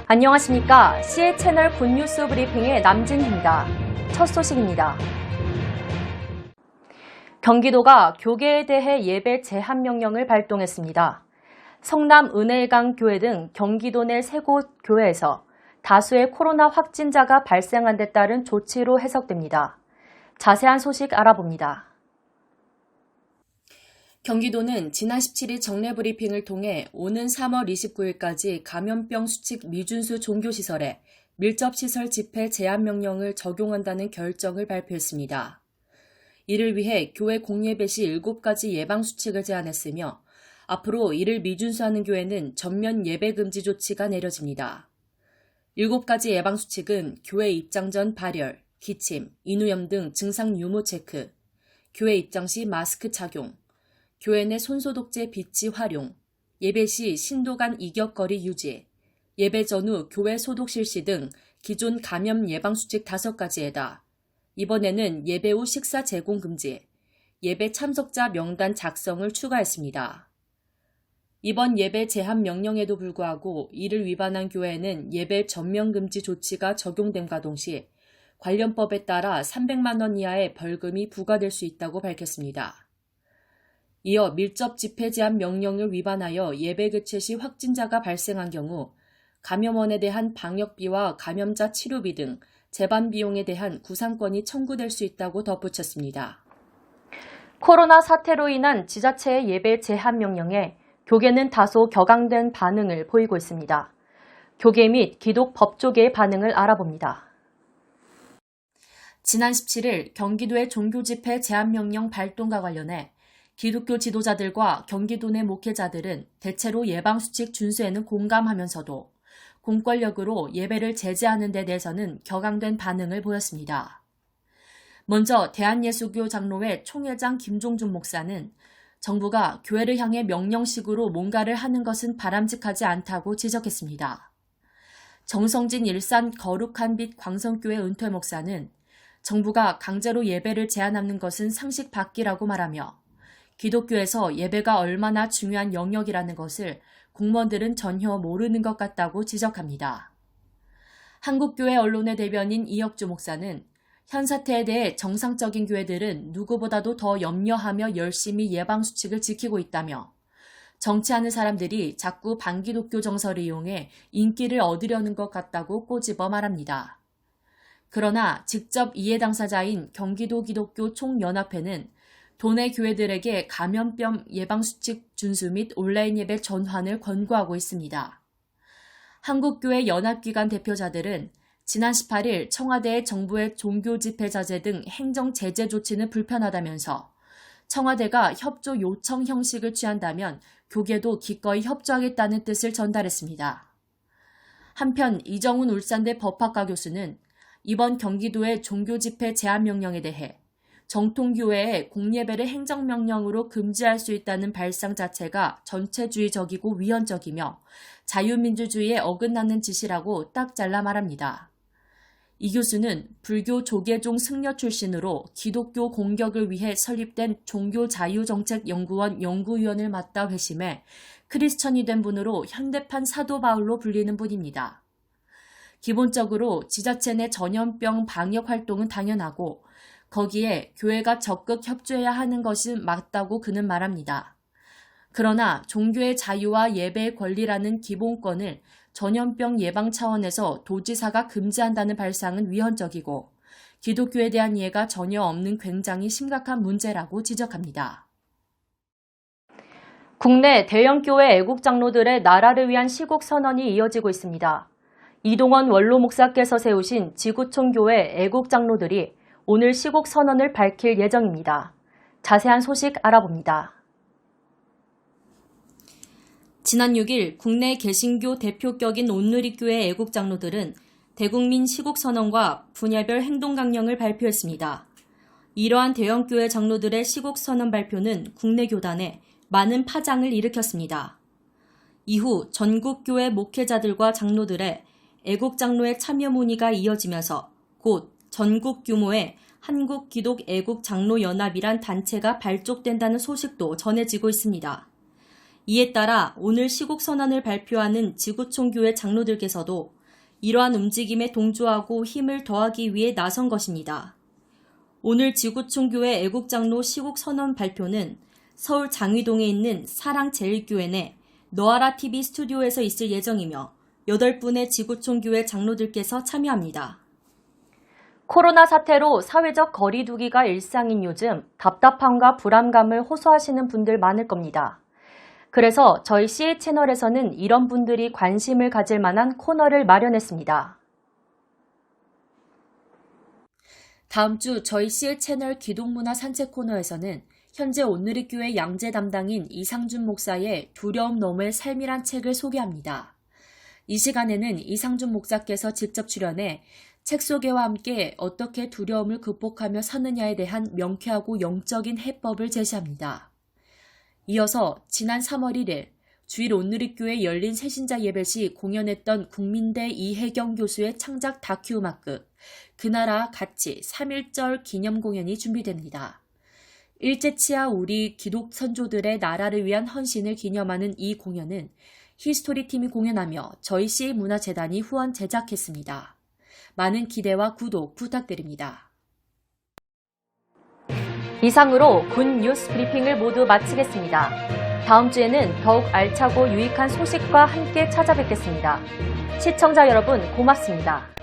안녕하십니까. CA 채널 굿뉴스 브리핑의 남진희입니다. 첫 소식입니다. 경기도가 교계에 대해 예배 제한 명령을 발동했습니다. 성남 은혜강 교회 등 경기도 내 3곳 교회에서 다수의 코로나 확진자가 발생한 데 따른 조치로 해석됩니다. 자세한 소식 알아봅니다. 경기도는 지난 17일 정례 브리핑을 통해 오는 3월 29일까지 감염병 수칙 미준수 종교시설에 밀접시설 집회 제한 명령을 적용한다는 결정을 발표했습니다. 이를 위해 교회 공예배 시 7가지 예방수칙을 제안했으며 앞으로 이를 미준수하는 교회는 전면 예배 금지 조치가 내려집니다. 7가지 예방수칙은 교회 입장 전 발열, 기침, 인후염 등 증상 유무 체크, 교회 입장 시 마스크 착용, 교회 내 손소독제 비치 활용, 예배 시 신도 간 이격거리 유지, 예배 전후 교회 소독 실시 등 기존 감염 예방수칙 5가지에다 이번에는 예배 후 식사 제공 금지, 예배 참석자 명단 작성을 추가했습니다. 이번 예배 제한 명령에도 불구하고 이를 위반한 교회에는 예배 전면 금지 조치가 적용됨과 동시에 관련 법에 따라 300만 원 이하의 벌금이 부과될 수 있다고 밝혔습니다. 이어 밀접 집회 제한 명령을 위반하여 예배 개최 시 확진자가 발생한 경우 감염원에 대한 방역비와 감염자 치료비 등 재반 비용에 대한 구상권이 청구될 수 있다고 덧붙였습니다. 코로나 사태로 인한 지자체의 예배 제한 명령에 교계는 다소 격앙된 반응을 보이고 있습니다. 교계 및 기독 법조계의 반응을 알아봅니다. 지난 17일 경기도의 종교집회 제한 명령 발동과 관련해 기독교 지도자들과 경기도 내 목회자들은 대체로 예방수칙 준수에는 공감하면서도 공권력으로 예배를 제재하는 데 대해서는 격앙된 반응을 보였습니다. 먼저 대한예수교 장로회 총회장 김종준 목사는 정부가 교회를 향해 명령식으로 뭔가를 하는 것은 바람직하지 않다고 지적했습니다. 정성진 일산 거룩한 빛 광성교회 은퇴 목사는 정부가 강제로 예배를 제한하는 것은 상식 밖이라고 말하며 기독교에서 예배가 얼마나 중요한 영역이라는 것을 공무원들은 전혀 모르는 것 같다고 지적합니다. 한국교회 언론의 대변인 이혁주 목사는 현 사태에 대해 정상적인 교회들은 누구보다도 더 염려하며 열심히 예방수칙을 지키고 있다며 정치하는 사람들이 자꾸 반기독교 정서를 이용해 인기를 얻으려는 것 같다고 꼬집어 말합니다. 그러나 직접 이해 당사자인 경기도 기독교 총연합회는 도내 교회들에게 감염병 예방수칙 준수 및 온라인 예배 전환을 권고하고 있습니다. 한국교회 연합기관 대표자들은 지난 18일 청와대의 정부의 종교집회 자제 등 행정 제재 조치는 불편하다면서 청와대가 협조 요청 형식을 취한다면 교계도 기꺼이 협조하겠다는 뜻을 전달했습니다. 한편 이정훈 울산대 법학과 교수는 이번 경기도의 종교집회 제한 명령에 대해 정통교회의 공예배를 행정명령으로 금지할 수 있다는 발상 자체가 전체주의적이고 위헌적이며 자유민주주의에 어긋나는 짓이라고 딱 잘라 말합니다. 이 교수는 불교 조계종 승려 출신으로 기독교 공격을 위해 설립된 종교자유정책연구원 연구위원을 맡다 회심해 크리스천이 된 분으로 현대판 사도 바울로 불리는 분입니다. 기본적으로 지자체 내 전염병 방역 활동은 당연하고 거기에 교회가 적극 협조해야 하는 것이 맞다고 그는 말합니다. 그러나 종교의 자유와 예배의 권리라는 기본권을 전염병 예방 차원에서 도지사가 금지한다는 발상은 위헌적이고 기독교에 대한 이해가 전혀 없는 굉장히 심각한 문제라고 지적합니다. 국내 대형 교회 애국 장로들의 나라를 위한 시국 선언이 이어지고 있습니다. 이동원 원로 목사께서 세우신 지구촌 교회 애국 장로들이 오늘 시국 선언을 밝힐 예정입니다. 자세한 소식 알아봅니다. 지난 6일 국내 개신교 대표격인 온누리교회 애국 장로들은 대국민 시국 선언과 분야별 행동 강령을 발표했습니다. 이러한 대형교회 장로들의 시국 선언 발표는 국내 교단에 많은 파장을 일으켰습니다. 이후 전국교회 목회자들과 장로들의 애국 장로의 참여 문의가 이어지면서 곧 전국 규모의 한국기독애국장로연합이란 단체가 발족된다는 소식도 전해지고 있습니다. 이에 따라 오늘 시국선언을 발표하는 지구촌교회 장로들께서도 이러한 움직임에 동조하고 힘을 더하기 위해 나선 것입니다. 오늘 지구촌교회 애국장로 시국선언 발표는 서울 장위동에 있는 사랑제일교회 내 너아라TV 스튜디오에서 있을 예정이며 8분의 지구촌교회 장로들께서 참여합니다. 코로나 사태로 사회적 거리 두기가 일상인 요즘 답답함과 불안감을 호소하시는 분들 많을 겁니다. 그래서 저희 CA 채널에서는 이런 분들이 관심을 가질 만한 코너를 마련했습니다. 다음 주 저희 CA 채널 기독문화 산책 코너에서는 현재 온누리교회 양재 담당인 이상준 목사의 두려움 너머의 삶이란 책을 소개합니다. 이 시간에는 이상준 목사께서 직접 출연해 책 소개와 함께 어떻게 두려움을 극복하며 사느냐에 대한 명쾌하고 영적인 해법을 제시합니다. 이어서 지난 3월 1일 주일 온누리교회 열린 새신자 예배 시 공연했던 국민대 이혜경 교수의 창작 다큐음악극 그나라 같이 3.1절 기념 공연이 준비됩니다. 일제치하 우리 기독 선조들의 나라를 위한 헌신을 기념하는 이 공연은 히스토리 팀이 공연하며 저희 CA 문화재단이 후원 제작했습니다. 많은 기대와 구독 부탁드립니다. 이상으로 군 뉴스 브리핑을 모두 마치겠습니다. 다음 주에는 더욱 알차고 유익한 소식과 함께 찾아뵙겠습니다. 시청자 여러분 고맙습니다.